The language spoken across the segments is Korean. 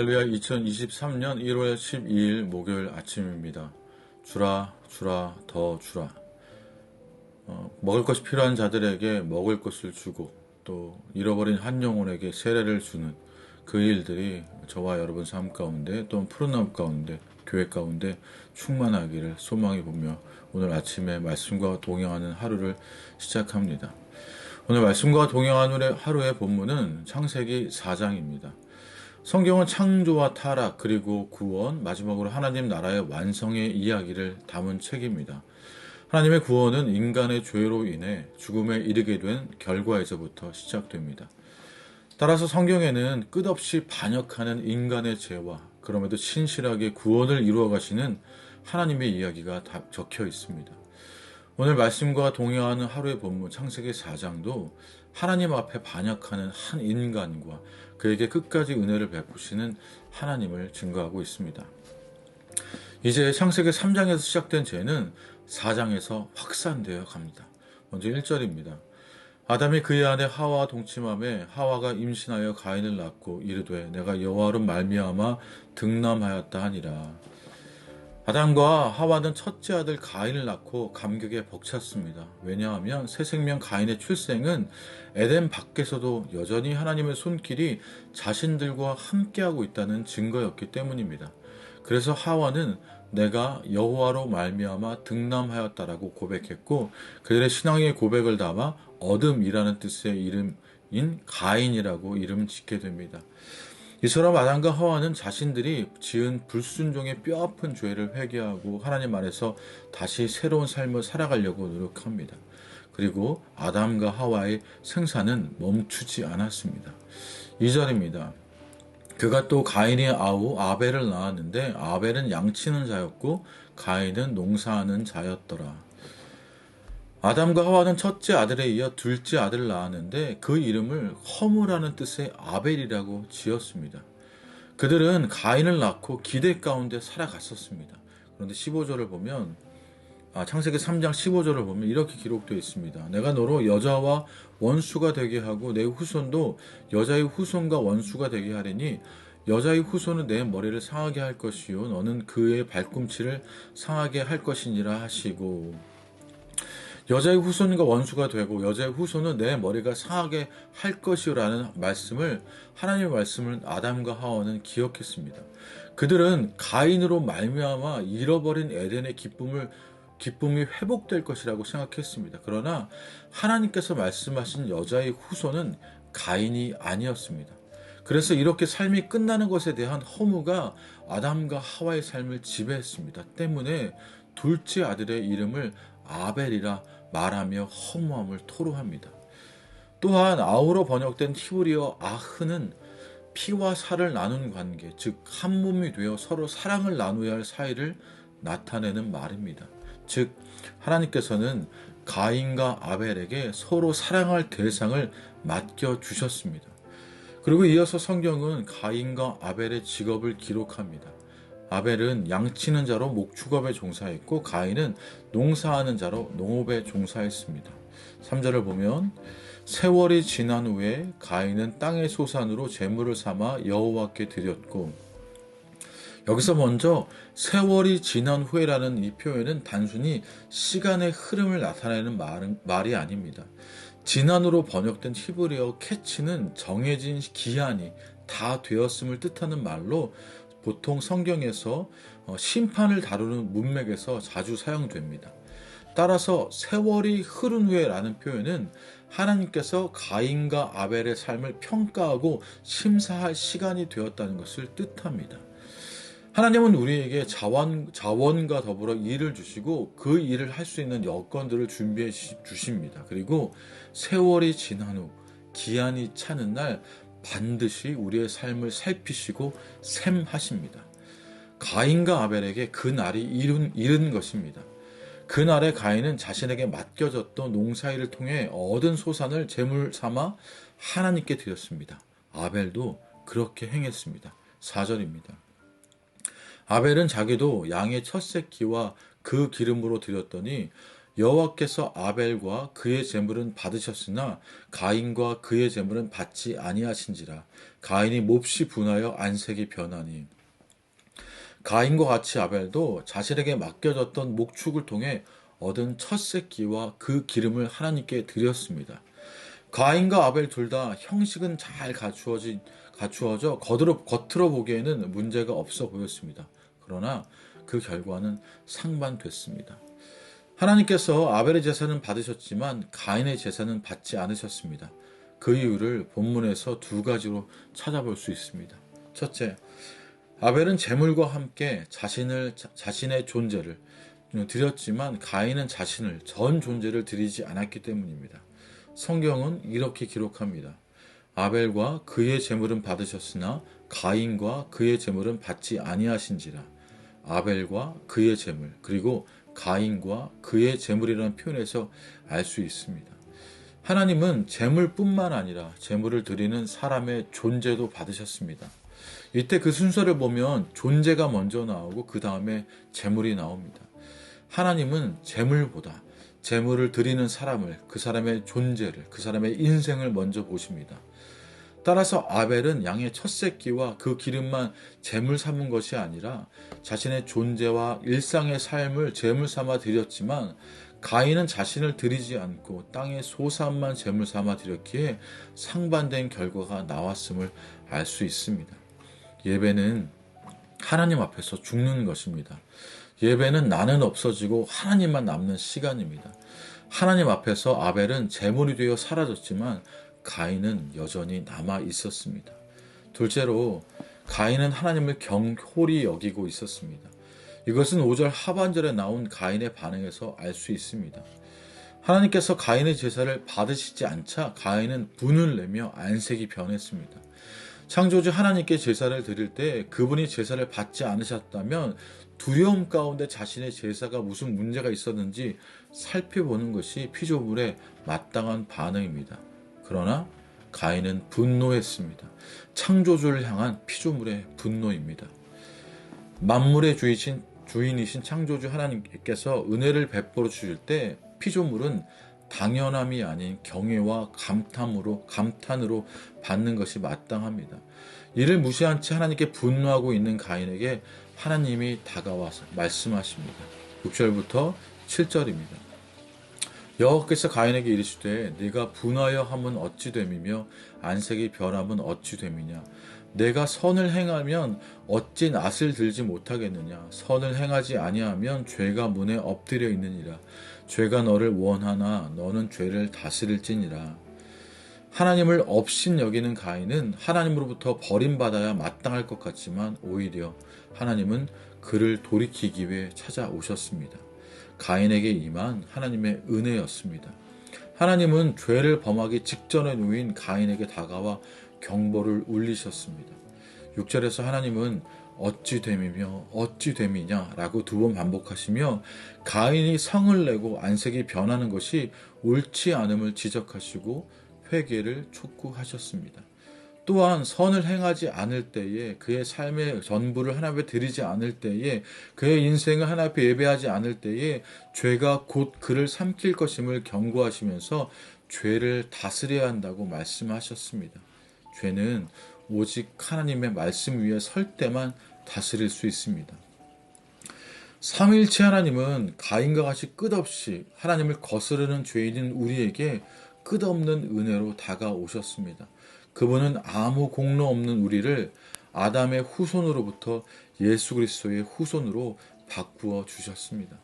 할렐루야. 2023년 1월 12일 목요일 아침입니다. 주라 더 주라. 먹을 것이 필요한 자들에게 먹을 것을 주고 또 잃어버린 한 영혼에게 세례를 주는 그 일들이 저와 여러분 삶 가운데 또는 푸른나무 가운데 교회 가운데 충만하기를 소망해 보며 오늘 아침에 말씀과 동행하는 하루를 시작합니다. 오늘 말씀과 동행하는 하루의 본문은 창세기 4장입니다. 성경은 창조와 타락 그리고 구원, 마지막으로 하나님 나라의 완성의 이야기를 담은 책입니다. 하나님의 구원은 인간의 죄로 인해 죽음에 이르게 된 결과에서부터 시작됩니다. 따라서 성경에는 끝없이 반역하는 인간의 죄와 그럼에도 신실하게 구원을 이루어 가시는 하나님의 이야기가 다 적혀 있습니다. 오늘 말씀과 동행하는 하루의 본문 창세기 4장도 하나님 앞에 반역하는 한 인간과 그에게 끝까지 은혜를 베푸시는 하나님을 증거하고 있습니다. 이제 창세기 3장에서 시작된 죄는 4장에서 확산되어 갑니다. 먼저 1절입니다. 아담이 그의 아내 하와와 동침하매 하와가 임신하여 가인을 낳고 이르되 내가 여호와로 말미암아 등남하였다 하니라. 아담과 하와는 첫째 아들 가인을 낳고 감격에 벅찼습니다. 왜냐하면 새 생명 가인의 출생은 에덴 밖에서도 여전히 하나님의 손길이 자신들과 함께하고 있다는 증거였기 때문입니다. 그래서 하와는 내가 여호와로 말미암아 등남하였다라고 고백했고 그들의 신앙의 고백을 담아 어둠이라는 뜻의 이름인 가인이라고 이름을 짓게 됩니다. 이처럼 아담과 하와는 자신들이 지은 불순종의 뼈아픈 죄를 회개하고 하나님 안에서 다시 새로운 삶을 살아가려고 노력합니다. 그리고 아담과 하와의 생사는 멈추지 않았습니다. 2절입니다. 그가 또 가인의 아우 아벨을 낳았는데 아벨은 양치는 자였고 가인은 농사하는 자였더라. 아담과 하와는 첫째 아들에 이어 둘째 아들을 낳았는데 그 이름을 허무라는 뜻의 아벨이라고 지었습니다. 그들은 가인을 낳고 기대 가운데 살아갔었습니다. 그런데 15절을 보면 창세기 3장 15절을 보면 이렇게 기록되어 있습니다. 내가 너로 여자와 원수가 되게 하고 내 후손도 여자의 후손과 원수가 되게 하리니 여자의 후손은 내 머리를 상하게 할 것이요 너는 그의 발꿈치를 상하게 할 것이니라 하시고 여자의 후손과 원수가 되고 여자의 후손은 내 머리가 상하게 할 것이라는 말씀을 하나님의 말씀을 아담과 하와는 기억했습니다. 그들은 가인으로 말미암아 잃어버린 에덴의 기쁨이 회복될 것이라고 생각했습니다. 그러나 하나님께서 말씀하신 여자의 후손은 가인이 아니었습니다. 그래서 이렇게 삶이 끝나는 것에 대한 허무가 아담과 하와의 삶을 지배했습니다. 때문에 둘째 아들의 이름을 아벨이라 말하며 허무함을 토로합니다. 또한 아우로 번역된 히브리어 아흐는 피와 살을 나눈 관계, 즉 한 몸이 되어 서로 사랑을 나누어야 할 사이를 나타내는 말입니다. 즉 하나님께서는 가인과 아벨에게 서로 사랑할 대상을 맡겨주셨습니다. 그리고 이어서 성경은 가인과 아벨의 직업을 기록합니다. 아벨은 양치는 자로 목축업에 종사했고 가인은 농사하는 자로 농업에 종사했습니다. 3절을 보면 세월이 지난 후에 가인은 땅의 소산으로 제물을 삼아 여호와께 드렸고 여기서 먼저 세월이 지난 후에라는 이 표현은 단순히 시간의 흐름을 나타내는 말이 아닙니다. 지난으로 번역된 히브리어 캐치는 정해진 기한이 다 되었음을 뜻하는 말로 보통 성경에서 심판을 다루는 문맥에서 자주 사용됩니다. 따라서 세월이 흐른 후에라는 표현은 하나님께서 가인과 아벨의 삶을 평가하고 심사할 시간이 되었다는 것을 뜻합니다. 하나님은 우리에게 자원과 더불어 일을 주시고 그 일을 할 수 있는 여건들을 준비해 주십니다. 그리고 세월이 지난 후 기한이 차는 날 반드시 우리의 삶을 살피시고 셈하십니다. 가인과 아벨에게 그 날이 이른 것입니다. 그날에 가인은 자신에게 맡겨졌던 농사일을 통해 얻은 소산을 제물 삼아 하나님께 드렸습니다. 아벨도 그렇게 행했습니다. 4절입니다. 아벨은 자기도 양의 첫 새끼와 그 기름으로 드렸더니 여호와께서 아벨과 그의 제물은 받으셨으나 가인과 그의 제물은 받지 아니하신지라. 가인이 몹시 분하여 안색이 변하니. 가인과 같이 아벨도 자신에게 맡겨졌던 목축을 통해 얻은 첫 새끼와 그 기름을 하나님께 드렸습니다. 가인과 아벨 둘 다 형식은 잘 갖추어져 겉으로 보기에는 문제가 없어 보였습니다. 그러나 그 결과는 상반됐습니다. 하나님께서 아벨의 제사는 받으셨지만 가인의 제사는 받지 않으셨습니다. 그 이유를 본문에서 두 가지로 찾아볼 수 있습니다. 첫째, 아벨은 제물과 함께 자신의 존재를 드렸지만 가인은 자신을 전 존재를 드리지 않았기 때문입니다. 성경은 이렇게 기록합니다. 아벨과 그의 제물은 받으셨으나 가인과 그의 제물은 받지 아니하신지라. 아벨과 그의 제물, 그리고 가인과 그의 제물이라는 표현에서 알 수 있습니다. 하나님은 제물뿐만 아니라 제물을 드리는 사람의 존재도 받으셨습니다. 이때 그 순서를 보면 존재가 먼저 나오고 그 다음에 제물이 나옵니다. 하나님은 제물보다 제물을 드리는 사람을, 그 사람의 존재를, 그 사람의 인생을 먼저 보십니다. 따라서 아벨은 양의 첫 새끼와 그 기름만 제물 삼은 것이 아니라 자신의 존재와 일상의 삶을 제물 삼아 드렸지만 가인은 자신을 드리지 않고 땅의 소산만 제물 삼아 드렸기에 상반된 결과가 나왔음을 알 수 있습니다. 예배는 하나님 앞에서 죽는 것입니다. 예배는 나는 없어지고 하나님만 남는 시간입니다. 하나님 앞에서 아벨은 제물이 되어 사라졌지만 가인은 여전히 남아 있었습니다. 둘째로 가인은 하나님을 경홀히 여기고 있었습니다. 이것은 5절 하반절에 나온 가인의 반응에서 알 수 있습니다. 하나님께서 가인의 제사를 받으시지 않자 가인은 분을 내며 안색이 변했습니다. 창조주 하나님께 제사를 드릴 때 그분이 제사를 받지 않으셨다면 두려움 가운데 자신의 제사가 무슨 문제가 있었는지 살펴보는 것이 피조물의 마땅한 반응입니다. 그러나 가인은 분노했습니다. 창조주를 향한 피조물의 분노입니다. 만물의 주인이신 창조주 하나님께서 은혜를 베풀어 주실 때 피조물은 당연함이 아닌 경외와 감탄으로 받는 것이 마땅합니다. 이를 무시한 채 하나님께 분노하고 있는 가인에게 하나님이 다가와서 말씀하십니다. 6절부터 7절입니다. 여호와께서 가인에게 이르시되 네가 분하여 함은 어찌 됨이며 안색이 변함은 어찌 됨이냐. 내가 선을 행하면 어찌 낯을 들지 못하겠느냐. 선을 행하지 아니하면 죄가 문에 엎드려 있느니라. 죄가 너를 원하나 너는 죄를 다스릴지니라. 하나님을 업신 여기는 가인은 하나님으로부터 버림받아야 마땅할 것 같지만 오히려 하나님은 그를 돌이키기 위해 찾아오셨습니다. 가인에게 임한 하나님의 은혜였습니다. 하나님은 죄를 범하기 직전에 놓인 가인에게 다가와 경보를 울리셨습니다. 6절에서 하나님은 어찌 됨이며 어찌 됨이냐 라고 두 번 반복하시며 가인이 성을 내고 안색이 변하는 것이 옳지 않음을 지적하시고 회개를 촉구하셨습니다. 또한 선을 행하지 않을 때에 그의 삶의 전부를 하나님 앞에 드리지 않을 때에 그의 인생을 하나님 앞에 예배하지 않을 때에 죄가 곧 그를 삼킬 것임을 경고하시면서 죄를 다스려야 한다고 말씀하셨습니다. 죄는 오직 하나님의 말씀 위에 설 때만 다스릴 수 있습니다. 삼위일체 하나님은 가인과 같이 끝없이 하나님을 거스르는 죄인인 우리에게 끝없는 은혜로 다가오셨습니다. 그분은 아무 공로 없는 우리를 아담의 후손으로부터 예수 그리스도의 후손으로 바꾸어 주셨습니다.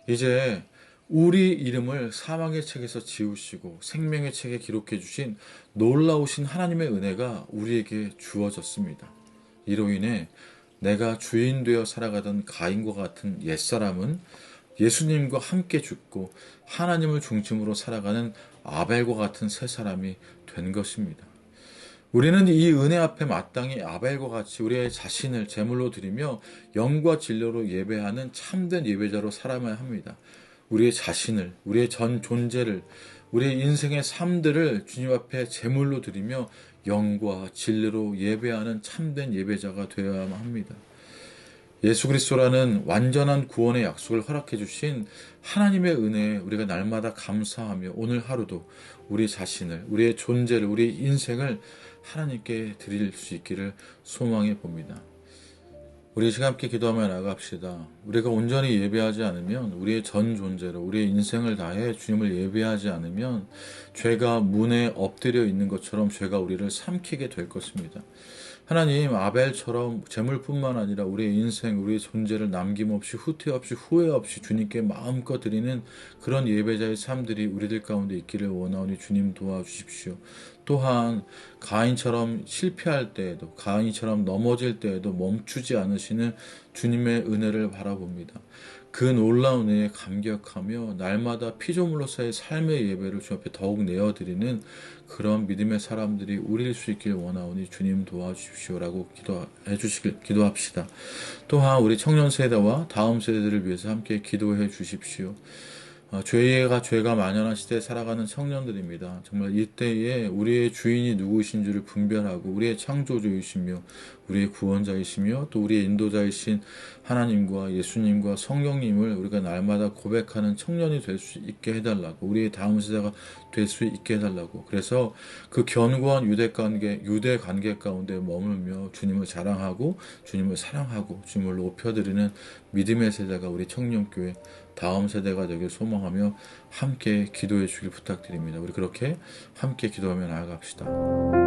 이제 우리 이름을 사망의 책에서 지우시고 생명의 책에 기록해 주신 놀라우신 하나님의 은혜가 우리에게 주어졌습니다. 이로 인해 내가 주인 되어 살아가던 가인과 같은 옛사람은 예수님과 함께 죽고 하나님을 중심으로 살아가는 아벨과 같은 새 사람이 된 것입니다. 우리는 이 은혜 앞에 마땅히 아벨과 같이 우리의 자신을 제물로 드리며 영과 진리로 예배하는 참된 예배자로 살아야 합니다. 우리의 자신을, 우리의 전 존재를, 우리의 인생의 삶들을 주님 앞에 제물로 드리며 영과 진리로 예배하는 참된 예배자가 되어야만 합니다. 예수 그리스도라는 완전한 구원의 약속을 허락해 주신 하나님의 은혜에 우리가 날마다 감사하며 오늘 하루도 우리 자신을, 우리의 존재를, 우리의 인생을 하나님께 드릴 수 있기를 소망해 봅니다. 우리 시간 함께 기도하며 나갑시다. 우리가 온전히 예배하지 않으면, 우리의 전 존재로 우리의 인생을 다해 주님을 예배하지 않으면 죄가 문에 엎드려 있는 것처럼 죄가 우리를 삼키게 될 것입니다. 하나님, 아벨처럼 재물뿐만 아니라 우리의 인생, 우리의 존재를 남김없이 후퇴 없이 후회 없이 주님께 마음껏 드리는 그런 예배자의 삶들이 우리들 가운데 있기를 원하오니 주님 도와주십시오. 또한 가인처럼 실패할 때에도, 가인처럼 넘어질 때에도 멈추지 않으시는 주님의 은혜를 바라봅니다. 그 놀라운 은혜에 감격하며 날마다 피조물로서의 삶의 예배를 주 앞에 더욱 내어드리는 그런 믿음의 사람들이 우리일 수 있길 원하오니 주님 도와주십시오라고 기도합시다. 또한 우리 청년 세대와 다음 세대들을 위해서 함께 기도해 주십시오. 죄가 만연한 시대에 살아가는 청년들입니다. 정말 이때에 우리의 주인이 누구이신 줄을 분별하고 우리의 창조주이시며 우리의 구원자이시며 또 우리의 인도자이신 하나님과 예수님과 성령님을 우리가 날마다 고백하는 청년이 될 수 있게 해달라고, 우리의 다음 세대가 될 수 있게 해달라고. 그래서 그 견고한 유대 관계 가운데 머물며 주님을 자랑하고 주님을 사랑하고 주님을 높여드리는 믿음의 세대가 우리 청년교회 다음 세대가 되길 소망하며 함께 기도해 주길 부탁드립니다. 우리 그렇게 함께 기도하며 나아갑시다.